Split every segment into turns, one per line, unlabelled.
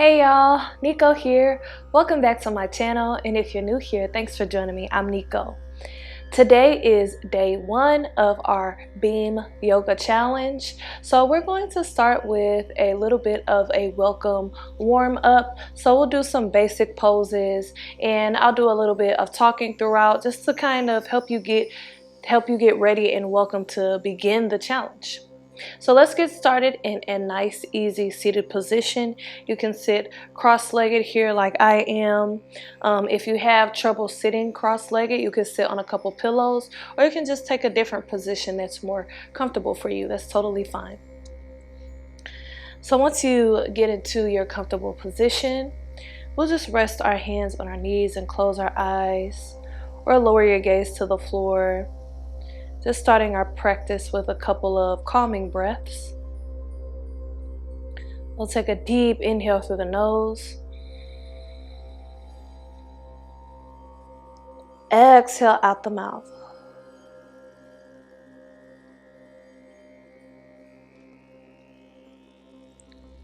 Hey y'all, Nico here. Welcome back to my channel, and if you're new here, thanks for joining me. I'm Nico. Today is day 1 of our B.E.A.M yoga challenge. So we're going to start with a little bit of a welcome warm up. So we'll do some basic poses, and I'll do a little bit of talking throughout just to kind of help you get ready and welcome to begin the challenge. So let's get started in a nice, easy seated position. You can sit cross-legged here like I am. If you have trouble sitting cross-legged, you can sit on a couple pillows, or you can just take a different position that's more comfortable for you. That's totally fine. So once you get into your comfortable position, we'll just rest our hands on our knees and close our eyes, or lower your gaze to the floor. Just starting our practice with a couple of calming breaths. We'll take a deep inhale through the nose. Exhale out the mouth.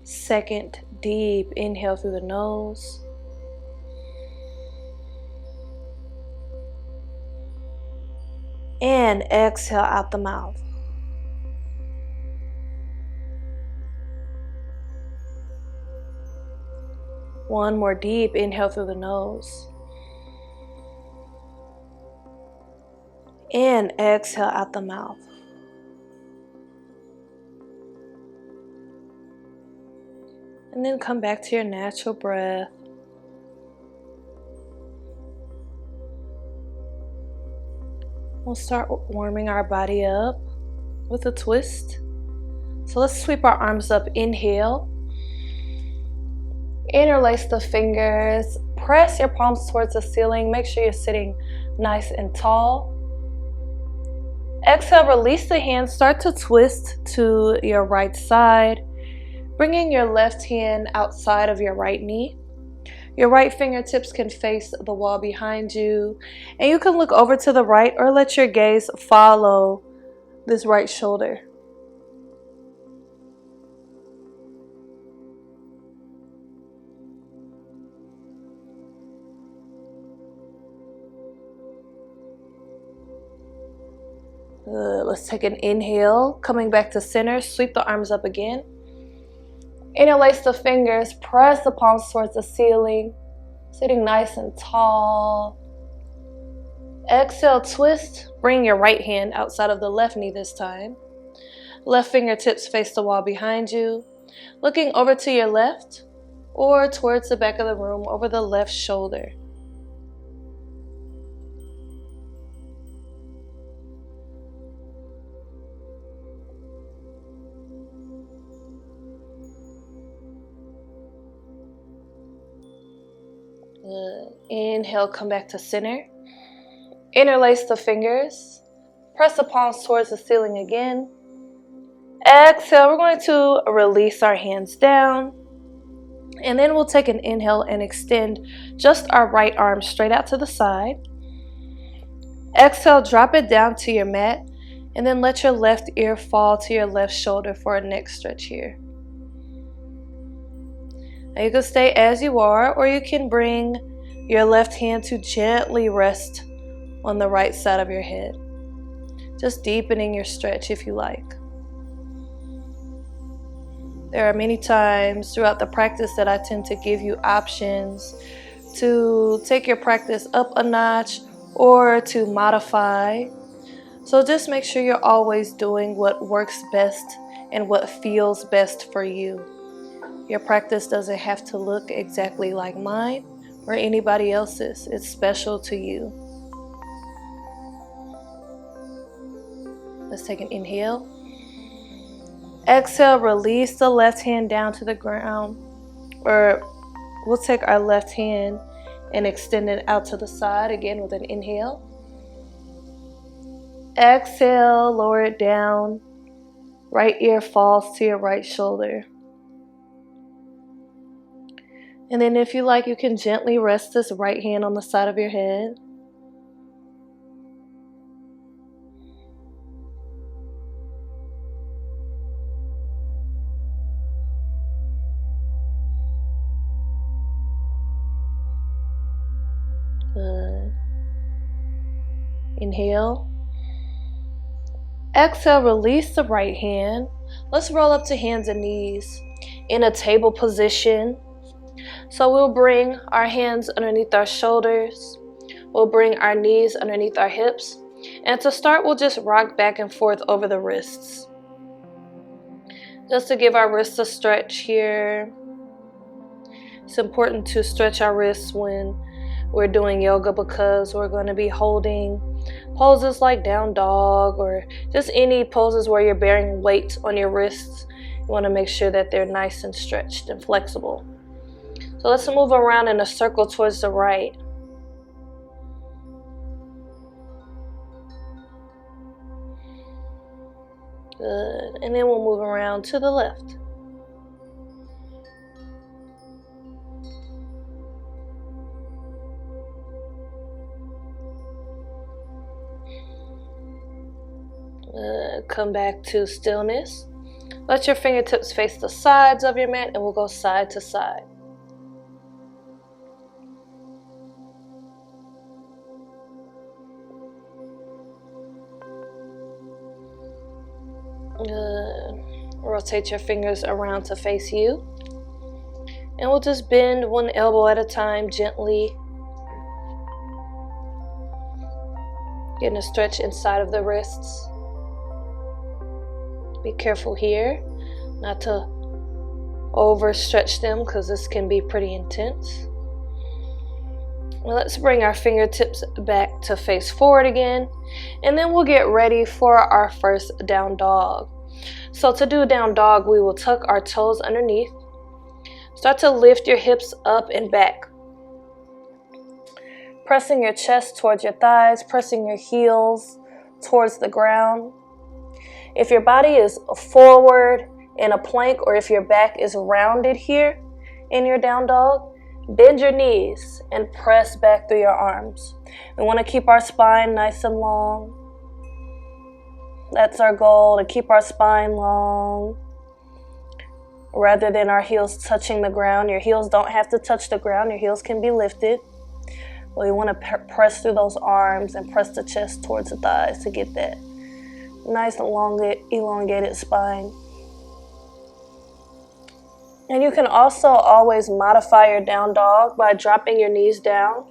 Second deep inhale through the nose. And exhale out the mouth. One more deep inhale through the nose. And exhale out the mouth. And then come back to your natural breath. We'll start warming our body up with a twist. So let's sweep our arms up. Inhale. Interlace the fingers. Press your palms towards the ceiling. Make sure you're sitting nice and tall. Exhale, release the hands. Start to twist to your right side, bringing your left hand outside of your right knee. Your right fingertips can face the wall behind you, and you can look over to the right or let your gaze follow this right shoulder. Good. Let's take an inhale, coming back to center. Sweep the arms up again. Interlace the fingers, press the palms towards the ceiling, sitting nice and tall. Exhale, twist. Bring your right hand outside of the left knee this time. Left fingertips face the wall behind you. Looking over to your left or towards the back of the room over the left shoulder. Good. Inhale, come back to center. Interlace the fingers. Press the palms towards the ceiling again. Exhale, we're going to release our hands down. And then we'll take an inhale and extend just our right arm straight out to the side. Exhale, drop it down to your mat. And then let your left ear fall to your left shoulder for a neck stretch here. Now you can stay as you are, or you can bring your left hand to gently rest on the right side of your head. Just deepening your stretch if you like. There are many times throughout the practice that I tend to give you options to take your practice up a notch or to modify. So just make sure you're always doing what works best and what feels best for you. Your practice doesn't have to look exactly like mine or anybody else's. It's special to you. Let's take an inhale. Exhale, release the left hand down to the ground. Or we'll take our left hand and extend it out to the side again with an inhale. Exhale, lower it down. Right ear falls to your right shoulder. And then if you like, you can gently rest this right hand on the side of your head. Inhale. Exhale, release the right hand. Let's roll up to hands and knees in a table position. So we'll bring our hands underneath our shoulders. We'll bring our knees underneath our hips. And to start, we'll just rock back and forth over the wrists. Just to give our wrists a stretch here. It's important to stretch our wrists when we're doing yoga because we're going to be holding poses like down dog or just any poses where you're bearing weight on your wrists. You want to make sure that they're nice and stretched and flexible. So let's move around in a circle towards the right. Good. And then we'll move around to the left. Come back to stillness. Let your fingertips face the sides of your mat and we'll go side to side. Rotate your fingers around to face you. And we'll just bend one elbow at a time gently. Getting a stretch inside of the wrists. Be careful here not to overstretch them because this can be pretty intense. Well, let's bring our fingertips back to face forward again, and then we'll get ready for our first down dog. So to do down dog, we will tuck our toes underneath. Start to lift your hips up and back. Pressing your chest towards your thighs, pressing your heels towards the ground. If your body is forward in a plank or if your back is rounded here in your down dog, bend your knees and press back through your arms. We want to keep our spine nice and long. That's our goal, to keep our spine long rather than our heels touching the ground. Your heels don't have to touch the ground. Your heels can be lifted. We want to press through those arms and press the chest towards the thighs to get that nice elongated spine. And you can also always modify your down dog by dropping your knees down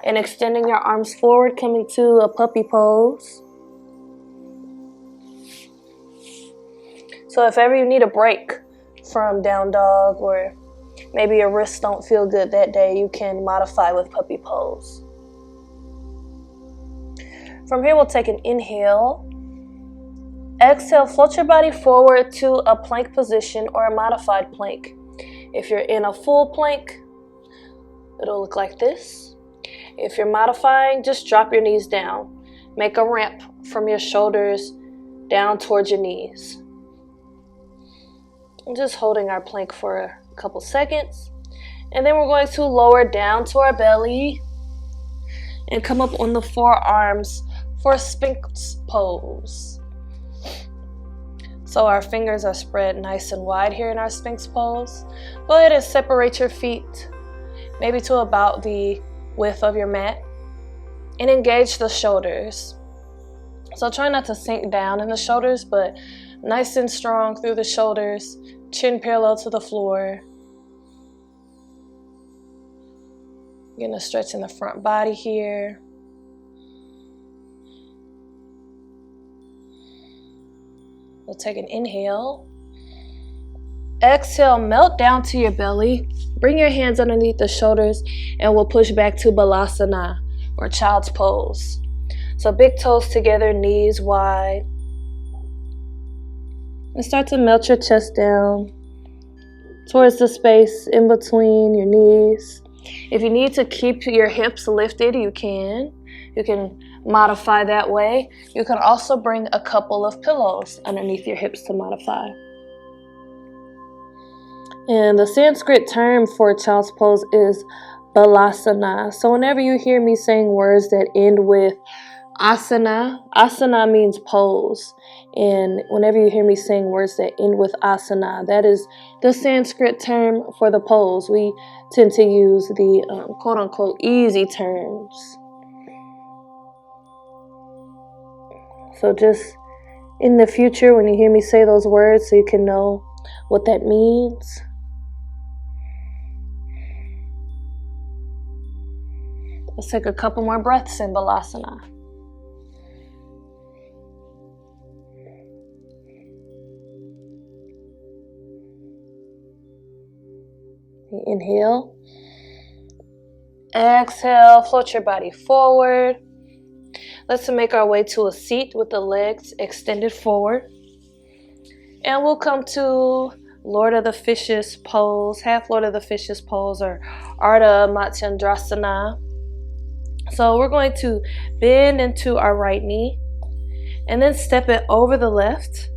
and extending your arms forward, coming to a puppy pose. So if ever you need a break from down dog or maybe your wrists don't feel good that day, you can modify with puppy pose. From here, we'll take an inhale. Exhale, float your body forward to a plank position or a modified plank. If you're in a full plank, it'll look like this. If you're modifying, just drop your knees down. Make a ramp from your shoulders down towards your knees. I'm just holding our plank for a couple seconds. And then we're going to lower down to our belly and come up on the forearms for a Sphinx pose. So our fingers are spread nice and wide here in our Sphinx pose. Go ahead and separate your feet, maybe to about the width of your mat, and engage the shoulders. So try not to sink down in the shoulders, but nice and strong through the shoulders, chin parallel to the floor. Getting a stretch in the front body here. We'll take an inhale. Exhale, melt down to your belly. Bring your hands underneath the shoulders and we'll push back to Balasana or child's pose. So big toes together, knees wide. And start to melt your chest down towards the space in between your knees. If you need to keep your hips lifted, you can. You can modify that way. You can also bring a couple of pillows underneath your hips to modify. And the Sanskrit term for child's pose is Balasana. So whenever you hear me saying words that end with asana, asana means pose. And whenever you hear me saying words that end with asana, that is the Sanskrit term for the pose. We tend to use the quote-unquote easy terms. So just in the future, when you hear me say those words, so you can know what that means. Let's take a couple more breaths in Balasana. Inhale. Exhale, float your body forward. Let's make our way to a seat with the legs extended forward. And we'll come to Lord of the Fishes pose, half Lord of the Fishes pose, or Ardha Matsyendrasana. So we're going to bend into our right knee and then step it over the left.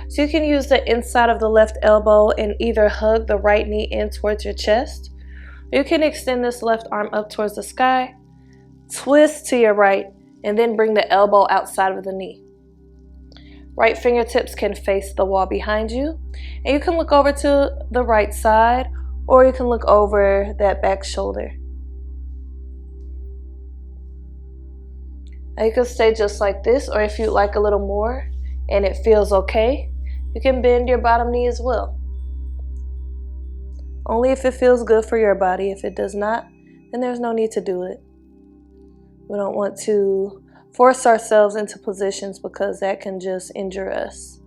So you can use the inside of the left elbow and either hug the right knee in towards your chest. You can extend this left arm up towards the sky, twist to your right, and then bring the elbow outside of the knee. Right fingertips can face the wall behind you, and you can look over to the right side, or you can look over that back shoulder. Now you can stay just like this, or if you'd like a little more and it feels okay, you can bend your bottom knee as well. Only if it feels good for your body. If it does not, then there's no need to do it. We don't want to force ourselves into positions because that can just injure us.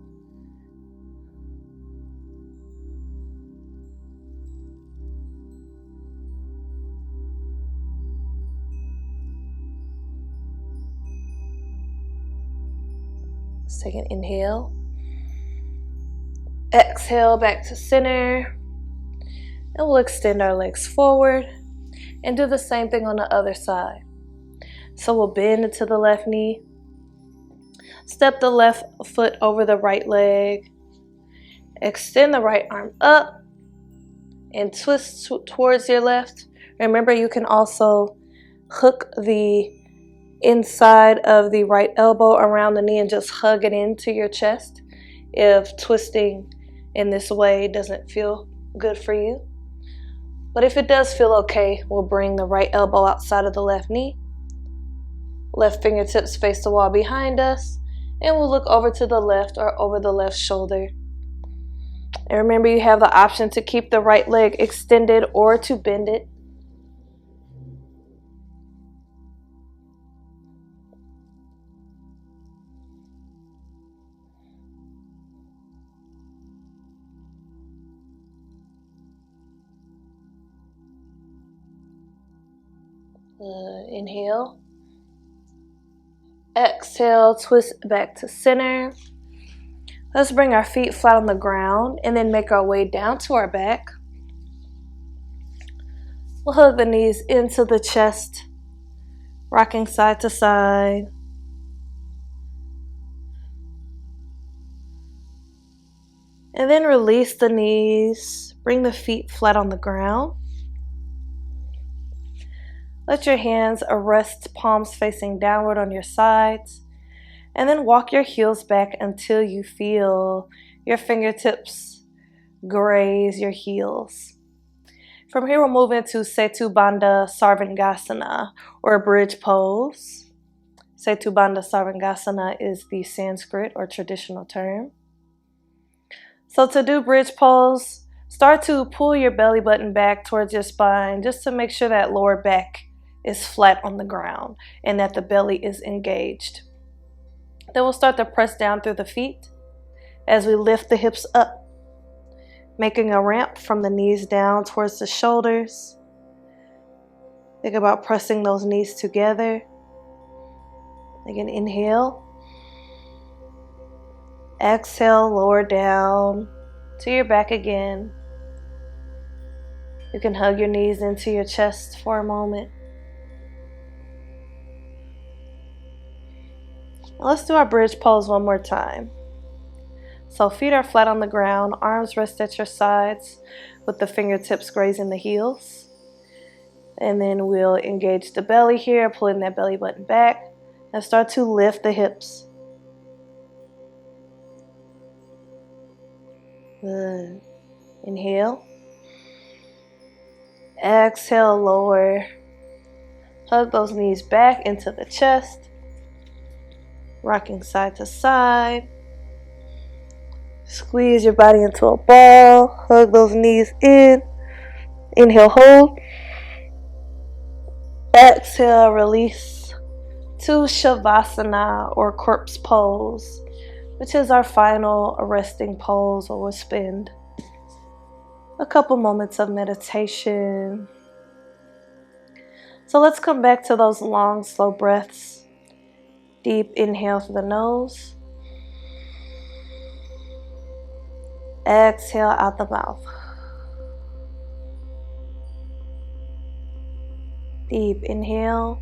Let's take an inhale. Exhale back to center. And we'll extend our legs forward and do the same thing on the other side. So we'll bend into the left knee, step the left foot over the right leg, extend the right arm up, and twist towards your left. Remember, you can also hook the inside of the right elbow around the knee and just hug it into your chest if twisting in this way doesn't feel good for you. But if it does feel okay, we'll bring the right elbow outside of the left knee. Left fingertips face the wall behind us, and we'll look over to the left or over the left shoulder. And remember, you have the option to keep the right leg extended or to bend it. Inhale. Exhale, twist back to center. Let's bring our feet flat on the ground and then make our way down to our back. We'll hug the knees into the chest, rocking side to side. And then release the knees, bring the feet flat on the ground. Let your hands rest, palms facing downward on your sides, and then walk your heels back until you feel your fingertips graze your heels. From here, we'll move into Setu Bandha Sarvangasana, or bridge pose. Setu Bandha Sarvangasana is the Sanskrit or traditional term. So to do bridge pose, start to pull your belly button back towards your spine just to make sure that lower back is flat on the ground and that the belly is engaged. Then we'll start to press down through the feet as we lift the hips up, making a ramp from the knees down towards the shoulders. Think about pressing those knees together. Again, inhale. Exhale, lower down to your back again. You can hug your knees into your chest for a moment. Let's do our bridge pose one more time. So feet are flat on the ground, arms rest at your sides with the fingertips grazing the heels. And then we'll engage the belly here, pulling that belly button back, and start to lift the hips. Good. Inhale. Exhale, lower. Hug those knees back into the chest. rocking side to side. Squeeze your body into a ball. Hug those knees in. Inhale, hold. Exhale, release to Shavasana or corpse pose, which is our final resting pose where we'll spend a couple moments of meditation. So let's come back to those long, slow breaths. Deep inhale through the nose. Exhale out the mouth. Deep inhale.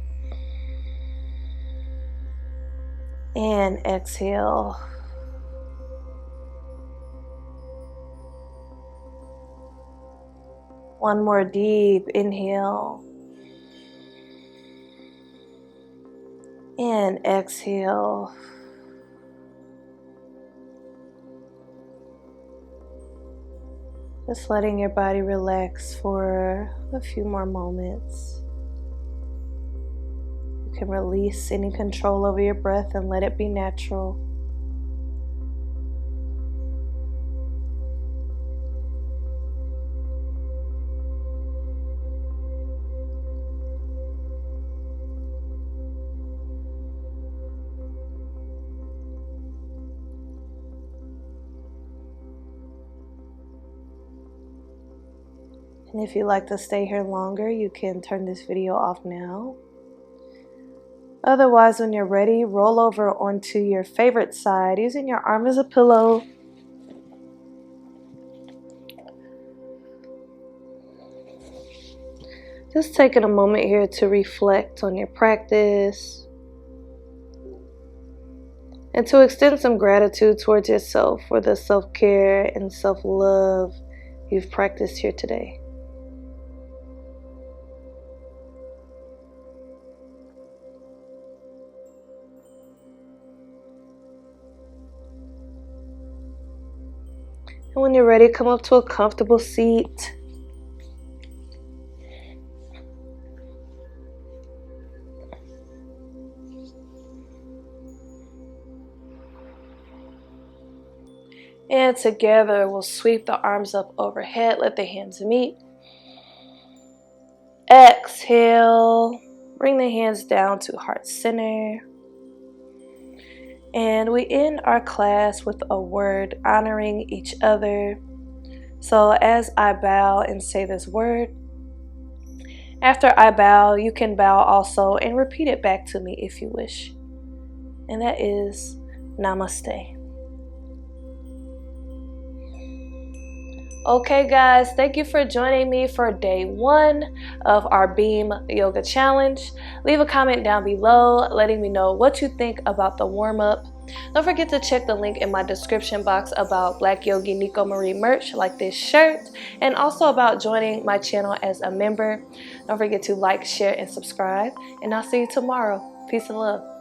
And exhale. One more deep inhale. And exhale. Just letting your body relax for a few more moments. You can release any control over your breath and let it be natural. And if you'd like to stay here longer, you can turn this video off now. Otherwise, when you're ready, roll over onto your favorite side using your arm as a pillow. Just taking a moment here to reflect on your practice and to extend some gratitude towards yourself for the self-care and self-love you've practiced here today. And when you're ready, come up to a comfortable seat. And together, we'll sweep the arms up overhead. Let the hands meet. Exhale. Bring the hands down to heart center. And we end our class with a word honoring each other. So as I bow and say this word, after I bow, you can bow also and repeat it back to me if you wish. And that is Namaste. Okay guys, thank you for joining me for day 1 of our B.E.A.M yoga challenge. Leave a comment down below letting me know what you think about the warm-up. Don't forget to check the link in my description box about Black Yogi Nico Marie merch like this shirt, and also about joining my channel as a member. Don't forget to like, share, and subscribe, and I'll see you tomorrow. Peace and love.